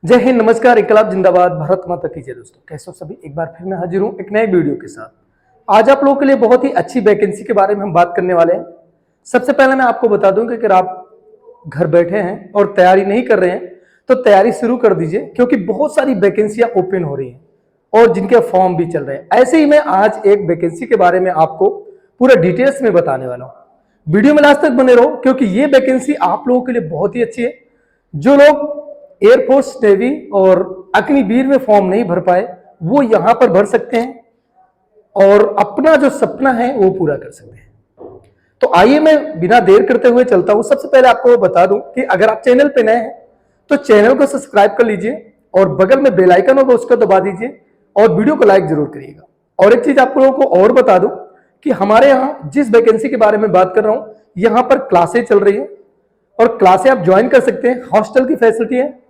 जय हिंद, नमस्कार, इनकलाब जिंदाबाद, भारत माता की जय। दोस्तों कैसे हो सभी? एक बार फिर मैं हाजिर हूं एक नए वीडियो के साथ। आज आप लोगों के लिए बहुत ही अच्छी वैकेंसी के बारे में हम बात करने वाले हैं। सबसे पहले मैं आपको बता दूं कि अगर आप घर बैठे हैं और तैयारी नहीं कर रहे हैं तो तैयारी शुरू कर दीजिए, क्योंकि बहुत सारी वैकेंसियां ओपन हो रही हैं और जिनके फॉर्म भी चल रहे हैं। ऐसे ही मैं आज एक वैकेंसी के बारे में आपको पूरा डिटेल्स में बताने वाला हूं। वीडियो में लास्ट तक बने रहो, क्योंकि ये वैकेंसी आप लोगों के लिए बहुत ही अच्छी है। जो लोग एयरफोर्स, नेवी और अग्निवीर में फॉर्म नहीं भर पाए वो यहां पर भर सकते हैं और अपना जो सपना है वो पूरा कर सकते हैं। तो आइए मैं बिना देर करते हुए चलता हूं। सबसे पहले आपको बता दूं कि अगर आप चैनल पे नए हैं तो चैनल को सब्सक्राइब कर लीजिए और बगल में बेल आइकन होगा उसको दबा दीजिए और वीडियो को लाइक जरूर करिएगा। और एक चीज आप लोगों को और बता दूं कि हमारे यहाँ जिस वैकेंसी के बारे में बात कर रहा हूं यहां पर क्लासें चल रही है और क्लासें आप ज्वाइन कर सकते हैं। हॉस्टल की फैसिलिटी है,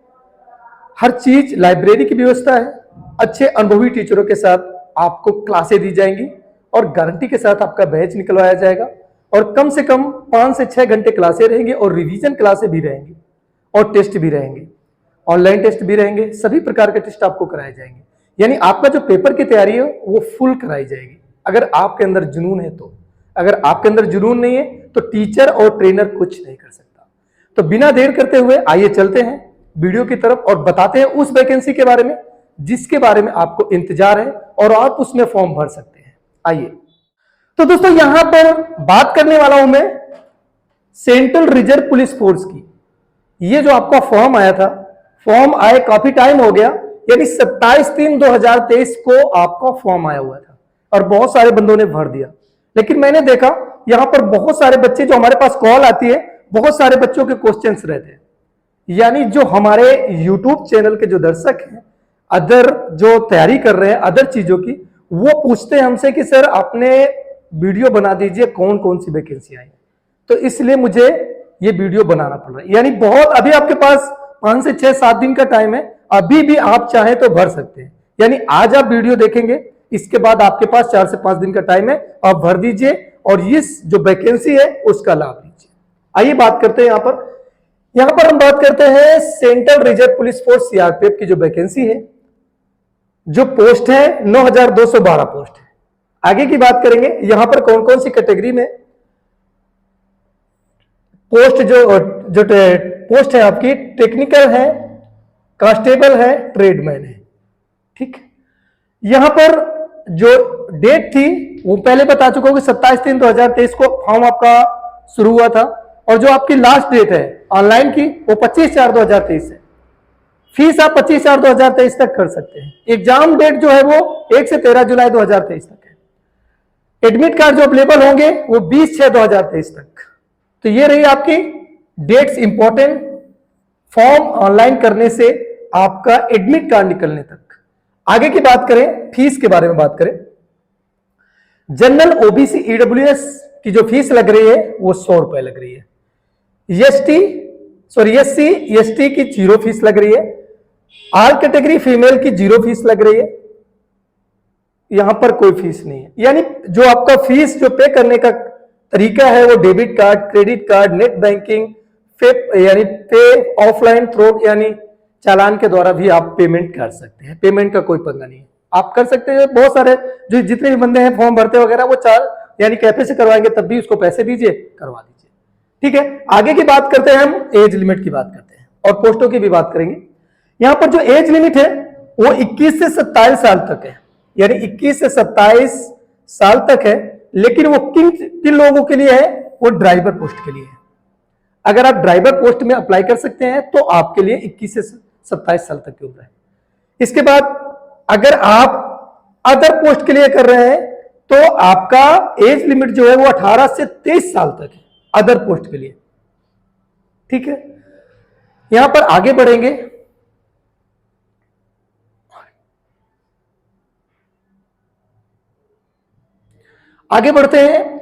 हर चीज, लाइब्रेरी की व्यवस्था है, अच्छे अनुभवी टीचरों के साथ आपको क्लासें दी जाएंगी और गारंटी के साथ आपका बैच निकलवाया जाएगा। और कम से कम 5 से 6 घंटे क्लासें रहेंगी और रिवीजन क्लासें भी रहेंगी और टेस्ट भी रहेंगे, ऑनलाइन टेस्ट भी रहेंगे। सभी प्रकार के टेस्ट आपको कराए जाएंगे, यानी आपका जो पेपर की तैयारी है वो फुल कराई जाएगी अगर आपके अंदर जुनून है तो। अगर आपके अंदर जुनून नहीं है तो टीचर और ट्रेनर कुछ नहीं कर सकता। तो बिना देर करते हुए आइए चलते हैं वीडियो की तरफ और बताते हैं उस वैकेंसी के बारे में जिसके बारे में आपको इंतजार है और आप उसमें फॉर्म भर सकते हैं। आइए तो दोस्तों यहां पर बात करने वाला हूं मैं सेंट्रल रिजर्व पुलिस फोर्स की। ये जो आपका फॉर्म आया था, फॉर्म आए काफी टाइम हो गया, यानी 27/3/2023 को आपका फॉर्म आया हुआ था और बहुत सारे बंदों ने भर दिया। लेकिन मैंने देखा यहां पर बहुत सारे बच्चे, जो हमारे पास कॉल आती है, बहुत सारे बच्चों के क्वेश्चंस रहते हैं। यानी जो हमारे YouTube चैनल के जो दर्शक हैं, अदर जो तैयारी कर रहे हैं अदर चीजों की, वो पूछते हैं हमसे कि सर आपने वीडियो बना दीजिए कौन कौन सी वैकेंसी आई। तो इसलिए मुझे ये वीडियो बनाना पड़ रहा है। यानी बहुत, अभी आपके पास 5 से 6-7 दिन का टाइम है, अभी भी आप चाहें तो भर सकते हैं। यानी आज आप वीडियो देखेंगे, इसके बाद आपके पास 4 से 5 दिन का टाइम है, आप भर दीजिए और इस जो वैकेंसी है उसका लाभ लीजिए। आइए बात करते हैं यहां पर हम बात करते हैं central reserve police force CRPF की जो वैकेंसी है, जो पोस्ट है 9212 पोस्ट है। आगे की बात करेंगे यहां पर कौन कौन सी कैटेगरी में पोस्ट, जो पोस्ट है आपकी, टेक्निकल है, कांस्टेबल है, ट्रेडमैन है। ठीक, यहां पर जो डेट थी वो पहले बता चुका हूं कि 27/3/2023 को फॉर्म आपका शुरू हुआ था और जो आपकी लास्ट डेट है ऑनलाइन की वो 25/4/2023 है। फीस आप 25/4/2023 तक कर सकते हैं। एग्जाम डेट जो है वो 1 से 13 जुलाई 2023 तक है। एडमिट कार्ड जो अवेलेबल होंगे वो 20/6/2023 तक। तो ये रही आपकी डेट्स इंपॉर्टेंट, फॉर्म ऑनलाइन करने से आपका एडमिट कार्ड निकलने तक। आगे की बात करें, फीस के बारे में बात करें, जनरल, ओबीसी, ईडब्ल्यूएस की जो फीस लग रही है वो 100 रुपए लग रही है। एससी एसटी की 0 फीस लग रही है। ऑल कैटेगरी फीमेल की 0 फीस लग रही है। यहां पर कोई फीस नहीं है। यानी जो आपका फीस जो पे करने का तरीका है वो debit card, credit card, net banking, यानी पे ऑफलाइन थ्रू, यानी चालान के द्वारा भी आप पेमेंट कर सकते हैं। पेमेंट का कोई पंगा नहीं है, आप कर सकते हैं। बहुत सारे जो जितने भी बंदे हैं फॉर्म भरते वगैरह वो यानी कैफे से करवाएंगे तब भी उसको पैसे दीजिए, करवा दीजिए। ठीक है, आगे की बात करते हैं, हम एज लिमिट की बात करते हैं और पोस्टों की भी बात करेंगे। यहां पर जो एज लिमिट है वो 21 से 27 साल तक है, यानी 21 से 27 साल तक है। लेकिन वो किन लोगों के लिए है? वो ड्राइवर पोस्ट के लिए है। अगर आप ड्राइवर पोस्ट में अप्लाई कर सकते हैं तो आपके लिए 21 से 27 साल तक की उम्र है। इसके बाद अगर आप अदर पोस्ट के लिए कर रहे हैं तो आपका एज लिमिट जो है वो 18 से 23 साल तक है अदर पोस्ट के लिए। ठीक है, यहां पर आगे बढ़ेंगे। आगे बढ़ते हैं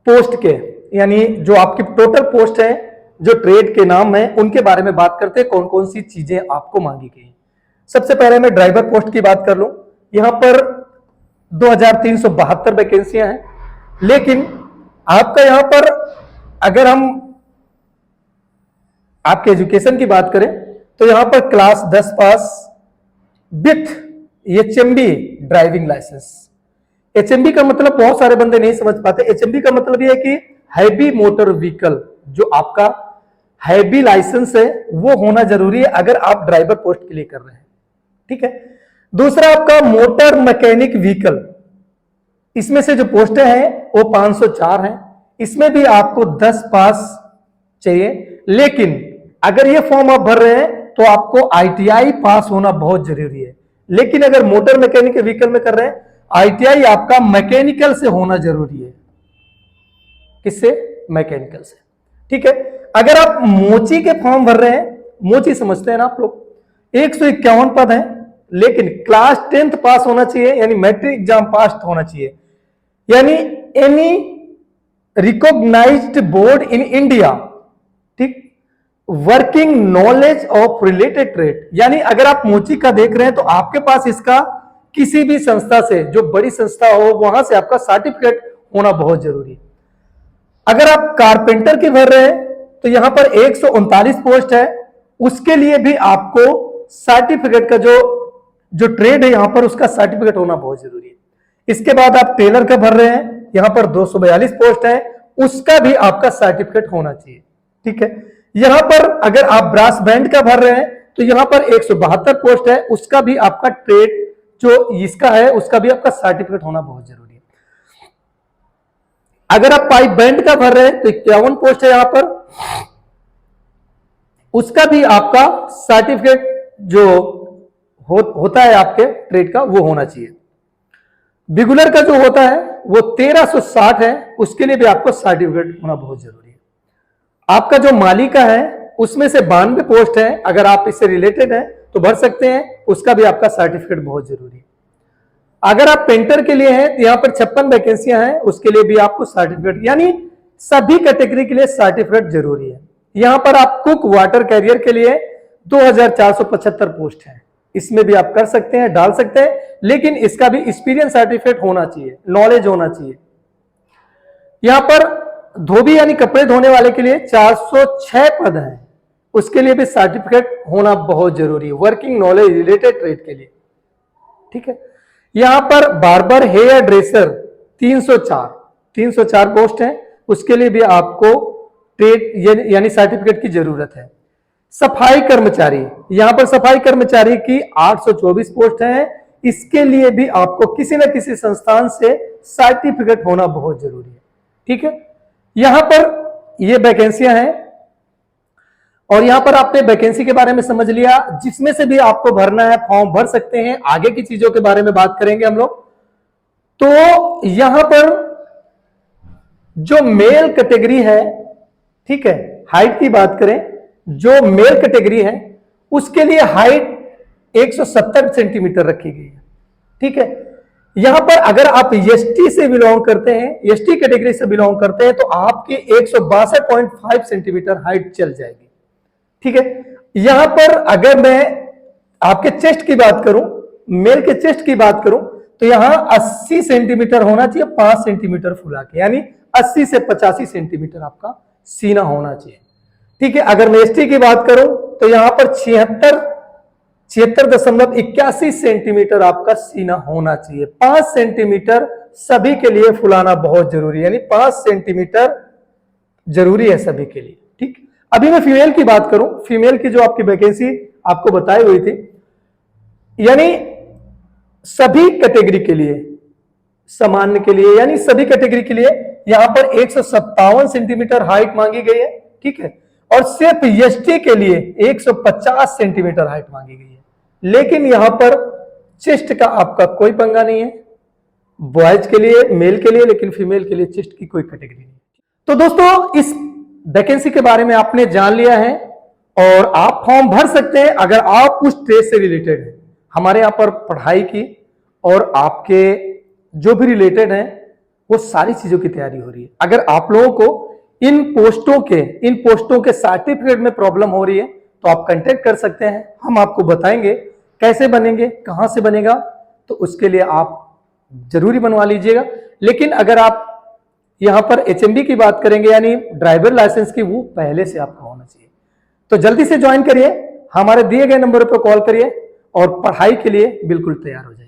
पोस्ट के, यानी जो आपकी टोटल पोस्ट है, जो ट्रेड के नाम है उनके बारे में बात करते हैं, कौन कौन सी चीजें आपको मांगी गई। सबसे पहले मैं ड्राइवर पोस्ट की बात कर लूं। यहां पर 2372 वैकेंसियां हैं, लेकिन आपका यहां पर अगर हम आपके एजुकेशन की बात करें तो यहां पर class 10 pass with HMV driving licence. HMV का मतलब बहुत सारे बंदे नहीं समझ पाते। एचएमबी का मतलब यह है कि हैवी मोटर व्हीकल, जो आपका हैवी लाइसेंस है वो होना जरूरी है अगर आप ड्राइवर पोस्ट के लिए कर रहे हैं। ठीक है। दूसरा आपका मोटर मैकेनिक व्हीकल, इसमें से जो पोस्टें हैं वो 504 हैं, इसमें भी आपको 10 पास चाहिए। लेकिन अगर ये फॉर्म आप भर रहे हैं तो आपको आईटीआई पास होना बहुत जरूरी है। लेकिन अगर मोटर मैकेनिक व्हीकल में कर रहे हैं, आईटीआई आपका मैकेनिकल से होना जरूरी है। किससे? मैकेनिकल से। ठीक है। अगर आप मोची के फॉर्म भर रहे हैं, मोची समझते हैं ना आप लोग, 151 पद हैं, लेकिन क्लास 10th पास होना चाहिए, यानी मैट्रिक एग्जाम पास होना चाहिए, यानी any recognised board in India. ठीक। Working knowledge of related trade, यानी अगर आप मोची का देख रहे हैं तो आपके पास इसका किसी भी संस्था से, जो बड़ी संस्था हो, वहां से आपका सर्टिफिकेट होना बहुत जरूरी है। अगर आप कारपेंटर की भर रहे हैं तो यहां पर 139 पोस्ट है, उसके लिए भी आपको सर्टिफिकेट का जो ट्रेड है यहां पर उसका सर्टिफिकेट होना बहुत जरूरी है। इसके बाद आप टेलर का भर रहे हैं, यहां पर 242 पोस्ट है, उसका भी आपका सर्टिफिकेट होना चाहिए। ठीक है। यहां पर अगर आप ब्रास बैंड का भर रहे हैं तो यहां पर 172 पोस्ट है, उसका भी आपका ट्रेड जो इसका है उसका भी आपका सर्टिफिकेट होना बहुत जरूरी है। अगर आप पाइप बैंड का भर रहे हैं तो 51 पोस्ट है यहां पर, उसका भी आपका सर्टिफिकेट जो होता है आपके ट्रेड का वो होना चाहिए। बिगुलर का जो होता है वो 1360 है, उसके लिए भी आपको सर्टिफिकेट होना बहुत जरूरी है। आपका जो माली का है उसमें से 92 पोस्ट है, अगर आप इससे रिलेटेड है तो भर सकते हैं, उसका भी आपका सर्टिफिकेट बहुत जरूरी है। अगर आप पेंटर के लिए हैं तो यहां पर 56 वैकेंसियां हैं, उसके लिए भी आपको सर्टिफिकेट, यानी सभी कैटेगरी के लिए सर्टिफिकेट जरूरी है। यहां पर आप कुक वाटर कैरियर के लिए 2475 पोस्ट है, इसमें भी आप कर सकते हैं, डाल सकते हैं, लेकिन इसका भी एक्सपीरियंस सर्टिफिकेट होना चाहिए, नॉलेज होना चाहिए। यहां पर धोबी यानी कपड़े धोने वाले के लिए 406 पद हैं, उसके लिए भी सर्टिफिकेट होना बहुत जरूरी है, वर्किंग नॉलेज रिलेटेड ट्रेड के लिए। ठीक है। यहां पर बार्बर हेयर ड्रेसर 304 पोस्ट है, उसके लिए भी आपको ट्रेड यानी सर्टिफिकेट की जरूरत है। सफाई कर्मचारी, यहां पर सफाई कर्मचारी की 824 पोस्ट है, इसके लिए भी आपको किसी न किसी संस्थान से सर्टिफिकेट होना बहुत जरूरी है। ठीक है। यहां पर ये वैकेंसियां हैं और यहां पर आपने वैकेंसी के बारे में समझ लिया, जिसमें से भी आपको भरना है फॉर्म भर सकते हैं। आगे की चीजों के बारे में बात करेंगे हम लोग। तो यहां पर जो मेल कैटेगरी है, ठीक है, हाइट की बात करें, जो मेल कैटेगरी है उसके लिए हाइट 170 सेंटीमीटर रखी गई है। ठीक है। यहां पर अगर आप एसटी से बिलोंग करते हैं, एसटी कैटेगरी से बिलोंग करते हैं, तो आपकी 162.5 सेंटीमीटर हाइट चल जाएगी। ठीक है। यहां पर अगर मैं आपके चेस्ट की बात करूं, मेल के चेस्ट की बात करूं, तो यहां 80 सेंटीमीटर होना चाहिए, 5 सेंटीमीटर फुला के, यानी 80 से 85 सेंटीमीटर आपका सीना होना चाहिए। ठीक है। अगर मैं एसटी की बात करूं तो यहां पर 76.81 सेंटीमीटर आपका सीना होना चाहिए। 5 सेंटीमीटर सभी के लिए फुलाना बहुत जरूरी है, यानी 5 सेंटीमीटर जरूरी है सभी के लिए। ठीक। अभी मैं फीमेल की बात करूं, फीमेल की जो आपकी वैकेंसी आपको बताई हुई थी, यानी सभी कैटेगरी के लिए, सामान्य के लिए, यानी सभी कैटेगरी के लिए यहां पर 157 सेंटीमीटर हाइट मांगी गई है। ठीक है। और सिर्फ एसटी के लिए 150 सेंटीमीटर हाइट मांगी गई है। लेकिन यहां पर चेस्ट का आपका कोई पंगा नहीं है, बॉयज के लिए, मेल के लिए, लेकिन फीमेल के लिए चेस्ट की कोई कैटेगरी नहीं। तो दोस्तों इस वैकेंसी के बारे में आपने जान लिया है और आप फॉर्म भर सकते हैं अगर आप उस ट्रेड से रिलेटेड हैं। हमारे यहां पर पढ़ाई की और आपके जो भी रिलेटेड हैं वो सारी चीजों की तैयारी हो रही है। अगर आप लोगों को इन पोस्टों के सर्टिफिकेट में प्रॉब्लम हो रही है तो आप कांटेक्ट कर सकते हैं, हम आपको बताएंगे कैसे बनेंगे, कहां से बनेगा, तो उसके लिए आप जरूरी बनवा लीजिएगा। लेकिन अगर आप यहां पर एचएमबी की बात करेंगे, यानी ड्राइवर लाइसेंस की, वो पहले से आपका होना चाहिए। तो जल्दी से ज्वाइन करिए हमारे दिए गए नंबर पर कॉल करिए और पढ़ाई के लिए बिल्कुल तैयार हो जाइए।